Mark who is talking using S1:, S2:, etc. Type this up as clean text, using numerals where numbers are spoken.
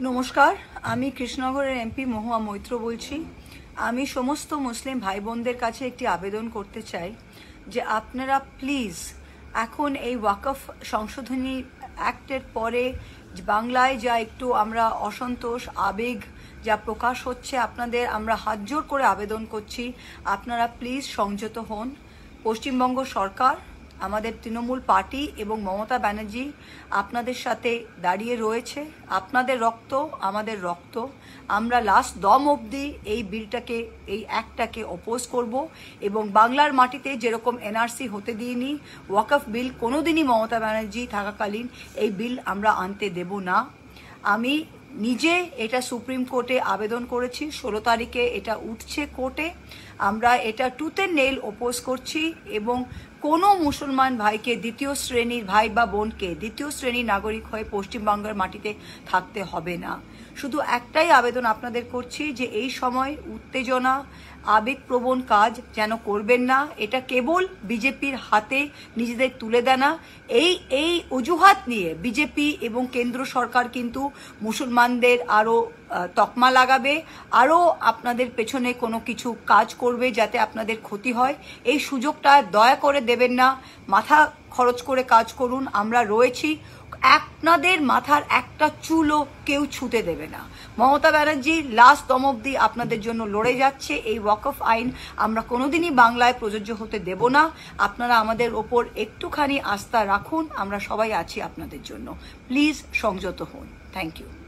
S1: নমস্কার, আমি কৃষ্ণনগরের এমপি মহুয়া মৈত্র বলছি। আমি সমস্ত মুসলিম ভাই বোনদের কাছে একটি আবেদন করতে চাই যে আপনারা প্লিজ এখন এই ওয়াকফ সংশোধনী অ্যাক্টের পরে বাংলায় যা একটু আমরা অসন্তোষ আবেগ যা প্রকাশ হচ্ছে আপনাদের আমরা হাত জোর করে আবেদন করছি আপনারা প্লিজ সংযত হন। পশ্চিমবঙ্গ সরকার, আমাদের তৃণমূল পার্টি এবং মমতা ব্যানার্জি আপনাদের সাথে দাঁড়িয়ে রয়েছে। আপনাদের রক্ত আমাদের রক্ত। আমরা লাস্ট দম অবধি এই বিলটাকে, এই অ্যাক্টটাকে অপোজ করব এবং বাংলার মাটিতে যেরকম এনআরসি হতে দিইনি, ওয়াকফ বিল কোনোদিনই মমতা ব্যানার্জি থাকাকালীন এই বিল আমরা আনতে দেব না। আমি নিজে এটা সুপ্রিম কোর্টে আবেদন করেছি, 16 তারিখে এটা উঠছে কোর্টে। আমরা এটা টুথ অ্যান্ড নেইল অপোজ করছি এবং কোনো মুসলমান ভাইকে, দ্বিতীয় শ্রেণীর ভাই বা বোনকে দ্বিতীয় শ্রেণীর নাগরিক হয়ে পশ্চিমবঙ্গের মাটিতে থাকতে হবে না। শুধু একটাই আবেদন আপনাদের করছি যে এই সময় উত্তেজনা, আবেগপ্রবণ কাজ যেন করবেন না। এটা কেবল বিজেপির হাতে নিজেদের তুলে দেয় না। এই অজুহাত নিয়ে বিজেপি এবং কেন্দ্র সরকার কিন্তু মুসলমানদের আরও তকমা লাগাবে, আরও আপনাদের পেছনে কোনো কিছু কাজ করবে যাতে আপনাদের ক্ষতি হয়। এই সুযোগটা দয়া করে দেবেন না। মাথা খরচ করে কাজ করুন, আমরা রয়েছি। আপনাদের মাথার একটা চুলও কেউ ছুঁতে দেবে না। মমতা ব্যানার্জি লাস্ট দম অবধি আপনাদের জন্য লড়ে যাচ্ছে। এই ওয়াকফ আইন আমরা কোনোদিনই বাংলায় প্রযোজ্য হতে দেব না। আপনারা আমাদের ওপর একটুখানি আস্থা রাখুন, আমরা সবাই আছি আপনাদের জন্য। প্লিজ সংযত হন। Thank you.